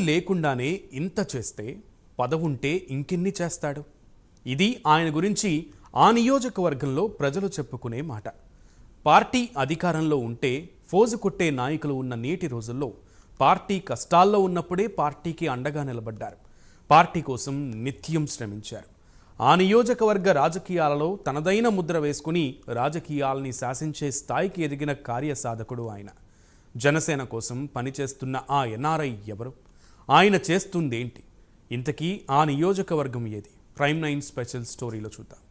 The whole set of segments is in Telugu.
లేకుండానే ఇంత చేస్తే పదవుంటే ఇంకెన్ని చేస్తాడు? ఇది ఆయన గురించి ఆ నియోజకవర్గంలో ప్రజలు చెప్పుకునే మాట. పార్టీ అధికారంలో ఉంటే ఫోజు కొట్టే నాయకులు ఉన్న నేటి రోజుల్లో పార్టీ కష్టాల్లో ఉన్నప్పుడే పార్టీకి అండగా నిలబడ్డారు. పార్టీ కోసం నిత్యం శ్రమించారు. ఆ నియోజకవర్గ రాజకీయాలలో తనదైన ముద్ర వేసుకుని రాజకీయాల్ని శాసించే స్థాయికి ఎదిగిన కార్యసాధకుడు ఆయన. జనసేన కోసం పనిచేస్తున్న ఆ ఎన్ఆర్ఐ ఎవరు? ఆయన చేస్తుందేంటి? ఇంతకీ ఆ నియోజకవర్గం ఏది? ప్రైమ్ 9 స్పెషల్ స్టోరీలో చూద్దాం.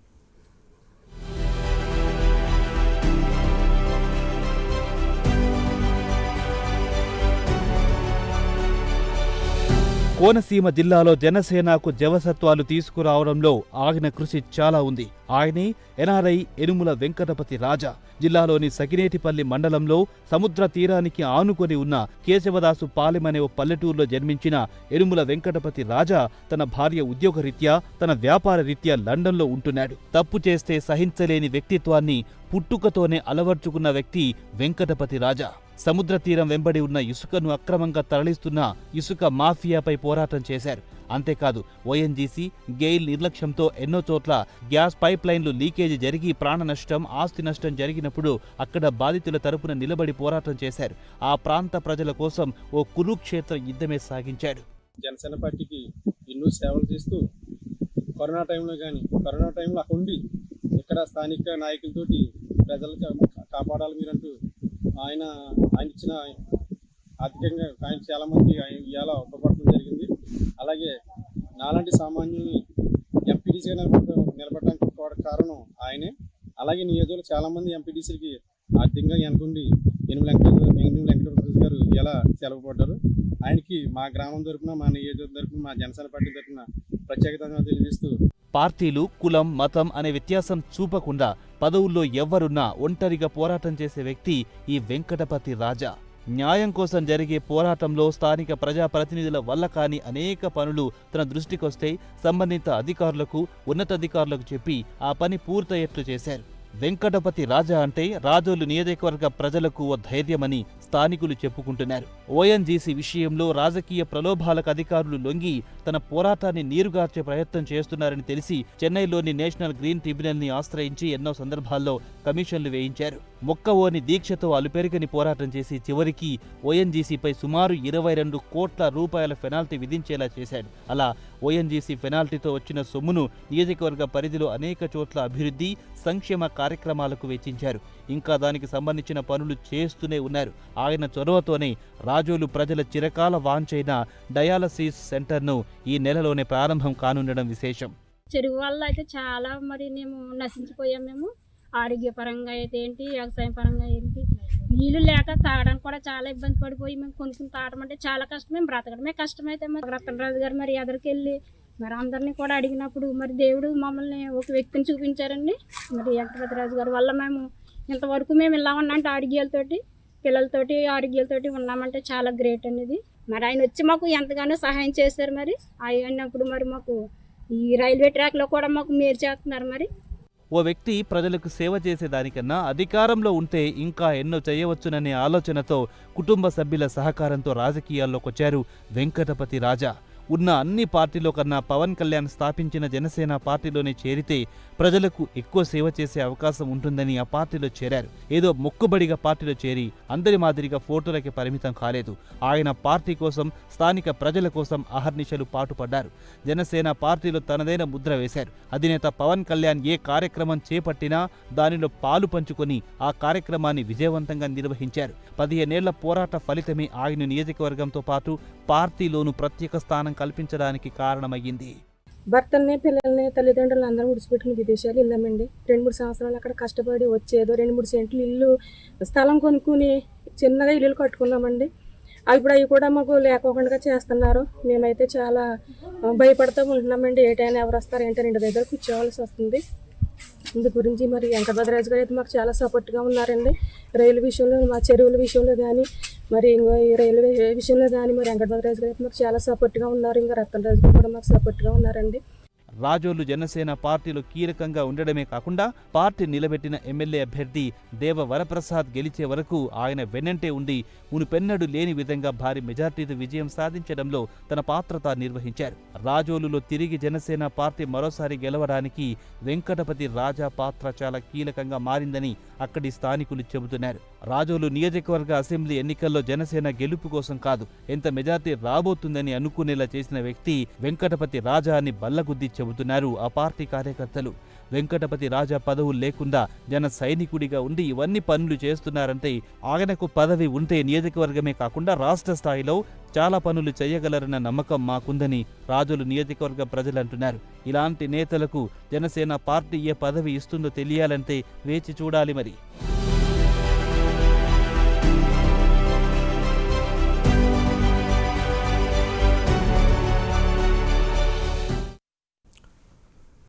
కోనసీమ జిల్లాలో జనసేనకు జవసత్వాలు తీసుకురావడంలో ఆయన కృషి చాలా ఉంది. ఆయనే ఎన్ఆర్ఐ ఎనుముల వెంకటపతి రాజా. జిల్లాలోని సకినేటిపల్లి మండలంలో సముద్ర తీరానికి ఆనుకొని ఉన్న కేశవదాసు పాలెం అనే ఓ పల్లెటూరులో జన్మించిన ఎనుముల వెంకటపతి రాజా తన భార్య ఉద్యోగరీత్యా, తన వ్యాపార రీత్యా లండన్లో ఉంటున్నాడు. తప్పు చేస్తే సహించలేని వ్యక్తిత్వాన్ని పుట్టుకతోనే అలవర్చుకున్న వ్యక్తి వెంకటపతి రాజా. సముద్ర తీరం వెంబడి ఉన్న ఇసుకను అక్రమంగా తరలిస్తున్న ఇసుక మాఫియాపై పోరాటం చేశారు. అంతేకాదు ఓఎన్జీసీ, గెయిల్ నిర్లక్ష్యంతో ఎన్నో చోట్ల గ్యాస్ పైప్ లైన్లు లీకేజీ జరిగి ప్రాణ నష్టం, ఆస్తి నష్టం జరిగినప్పుడు అక్కడ బాధితుల తరపున నిలబడి పోరాటం చేశారు. ఆ ప్రాంత ప్రజల కోసం ఓ కురుక్షేత్ర యుద్ధమే సాగించాడు. జనసేన పార్టీకి ఎన్నో సేవలు చేస్తూ కరోనా టైంలో అక్కడ ఉండి ఇక్కడ స్థానిక నాయకులతోటి ప్రజలకు కాపాడాలి మీరంటూ ఆయన ఇచ్చిన ఆర్థికంగా ఆయన చాలామంది ఇవాళ ఉపయోగపడటం జరిగింది. అలాగే నాలాంటి సామాన్యుల్ని ఎంపీడీసీగా నిలబడడానికి కారణం ఆయనే. అలాగే నియోజకవర్గంలో చాలామంది ఎంపీడీసీలకి ఆర్థికంగా వెనకుండి ఎనుముల వెంకటరాజు గారు ఇలా సెలవుపడ్డారు. ఆయనకి మా గ్రామం తరపున, మా నియోజకవర్గం తరపున, మా జనసేన పార్టీ తరపున ప్రత్యేకతగా తెలియజేస్తూ, పార్టీలు, కులం, మతం అనే వ్యత్యాసం చూపకుండా పదవుల్లో ఎవ్వరున్నా ఒంటరిగా పోరాటం చేసే వ్యక్తి ఈ వెంకటపతి రాజా. న్యాయం కోసం జరిగే పోరాటంలో స్థానిక ప్రజాప్రతినిధుల వల్ల కాని అనేక పనులు తన దృష్టికొస్తే సంబంధిత అధికారులకు, ఉన్నతాధికారులకు చెప్పి ఆ పని పూర్తయ్యేట్లు చేశారు. వెంకటపతి రాజా అంటే రాజోలు నియోజకవర్గ ప్రజలకు ఓ ధైర్యమని స్థానికులు చెప్పుకుంటున్నారు. ఓఎన్జీసీ విషయంలో రాజకీయ ప్రలోభాలకు అధికారులు లొంగి తన పోరాటాన్ని నీరుగార్చే ప్రయత్నం చేస్తున్నారని తెలిసి చెన్నైలోని నేషనల్ గ్రీన్ ట్రిబ్యునల్ ని ఆశ్రయించి ఎన్నో సందర్భాల్లో కమిషన్లు వేయించారు. మొక్కవోని దీక్షతో అలుపెరగని పోరాటం చేసి చివరికి ఓఎన్జీసీపై సుమారు 22 కోట్ల రూపాయల పెనాల్టీ విధించేలా చేశాడు. అలా ఓఎన్జీసీ పెనాల్టీతో వచ్చిన సొమ్మును నియోజకవర్గ పరిధిలో అనేక చోట్ల అభివృద్ధి, సంక్షేమ కార్యక్రమాలకు వెచ్చించారు. ఇంకా దానికి సంబంధించిన పనులు చేస్తూనే ఉన్నారు. ఆయన చొరవతోనే రాజోలు ప్రజల చిరకాల వాంఛైన డయాలసిస్ సెంటర్ను ఈ నెలలోనే ప్రారంభం కానుండడం విశేషం. చెరువు వల్ల అయితే చాలా మేము నశించిపోయాం. మేము ఆరోగ్యపరంగా అయితే ఏంటి, వ్యవసాయం పరంగా ఏంటి, నీళ్ళు లేక తాగడానికి కూడా చాలా ఇబ్బంది పడిపోయి మేము కొనుక్కుని తాగడం అంటే చాలా కష్టం. మేము బ్రతకడమే కష్టమైతే మరి రతనరాజు గారు మరి ఎదురుకెళ్ళి మరి అందరినీ కూడా అడిగినప్పుడు మరి దేవుడు మమ్మల్ని ఒక వ్యక్తిని చూపించారండి. మరి వెంకటరాజు గారి వల్ల మేము ఇంతవరకు మేము ఇలా ఉన్నామంటే ఆరోగ్యాలతోటి, పిల్లలతోటి ఆరోగ్యాలతోటి ఉన్నామంటే చాలా గ్రేట్ అనేది. మరి ఆయన వచ్చి మాకు ఎంతగానో సహాయం చేశారు. మరి అయినప్పుడు మరి మాకు ఈ రైల్వే ట్రాక్లో కూడా మాకు మేలు చేస్తున్నారు. మరి ఓ వ్యక్తి ప్రజలకు సేవ చేసేదానికన్నా అధికారంలో ఉంటే ఇంకా ఎన్నో చేయవచ్చుననే ఆలోచనతో కుటుంబ సభ్యుల సహకారంతో రాజకీయాల్లోకొచ్చారు వెంకటపతి రాజా. ఉన్న అన్ని పార్టీలో కన్నా పవన్ కళ్యాణ్ స్థాపించిన జనసేన పార్టీలోనే చేరితే ప్రజలకు ఎక్కువ సేవ చేసే అవకాశం ఉంటుందని ఆ పార్టీలో చేరారు. ఏదో మొక్కుబడిగా పార్టీలో చేరి అందరి మాదిరిగా ఫోటోలకి పరిమితం కాలేదు. ఆయన పార్టీ కోసం, స్థానిక ప్రజల కోసం అహర్నిశలు పాటుపడ్డారు. జనసేన పార్టీలో తనదైన ముద్ర వేశారు. అధినేత పవన్ కళ్యాణ్ ఏ కార్యక్రమం చేపట్టినా దానిలో పాలు పంచుకొని ఆ కార్యక్రమాన్ని విజయవంతంగా నిర్వహించారు. 15 ఏళ్ల పోరాట ఫలితమే ఆయన నియోజకవర్గంతో పాటు పార్టీలోనూ ప్రత్యేక స్థానం కల్పించడానికి కారణమయ్యింది. భర్తల్ని, పిల్లల్ని, తల్లిదండ్రులను అందరూ విడిచిపెట్టుకుని విదేశాలు వెళ్ళామండి. 2-3 సంవత్సరాలు అక్కడ కష్టపడి వచ్చేదో 2-3 సెంట్లు ఇల్లు స్థలం కొనుక్కుని చిన్నగా ఇల్లులు కట్టుకున్నామండి. ఇప్పుడు అవి కూడా మాకు లేకోకుండా చేస్తున్నారు. మేమైతే చాలా భయపడుతూ ఉంటున్నామండి. ఏటైనా ఎవరు వస్తారు ఏంటని ఇంటి దగ్గర కూర్చోవాల్సి వస్తుంది. ఇందు గురించి మరి వెంకటరాజు గారు అయితే మాకు చాలా సపోర్ట్గా ఉన్నారండి. రైలు విషయంలో, మా చెరువుల విషయంలో కానీ, మరి ఈ రైల్వే విషయంలో కానీ మరి వెంకటరాజు గారు అయితే మాకు చాలా సపోర్ట్గా ఉన్నారు. ఇంకా రతనరాజు గారు కూడా మాకు సపోర్ట్గా ఉన్నారండి. రాజోలు జనసేన పార్టీలో కీలకంగా ఉండడమే కాకుండా పార్టీ నిలబెట్టిన ఎమ్మెల్యే అభ్యర్థి దేవ వరప్రసాద్ గెలిచే వరకు ఆయన వెన్నంటే ఉండి మునుపెన్నడూ లేని విధంగా భారీ మెజార్టీతో విజయం సాధించడంలో తన పాత్ర తాను నిర్వహించారు. రాజోలులో తిరిగి జనసేన పార్టీ మరోసారి గెలవడానికి వెంకటపతి రాజా పాత్ర చాలా కీలకంగా మారిందని అక్కడి స్థానికులు చెబుతున్నారు. రాజోలు నియోజకవర్గ అసెంబ్లీ ఎన్నికల్లో జనసేన గెలుపు కోసం కాదు, ఎంత మెజార్టీ రాబోతుందని అనుకునేలా చేసిన వ్యక్తి వెంకటపతి రాజా అని బల్లగుద్ది చెబుతున్నారు ఆ పార్టీ కార్యకర్తలు. వెంకటపతి రాజా పదవులు లేకుండా జన సైనికుడిగా ఉండి ఇవన్నీ పనులు చేస్తున్నారంటే ఆయనకు పదవి ఉంటే నియోజకవర్గమే కాకుండా రాష్ట్ర స్థాయిలో చాలా పనులు చేయగలరన్న నమ్మకం మాకుందని రాజోలు నియోజకవర్గ ప్రజలు అంటున్నారు. ఇలాంటి నేతలకు జనసేన పార్టీ ఏ పదవి ఇస్తుందో తెలియాలంటే వేచి చూడాలి మరి.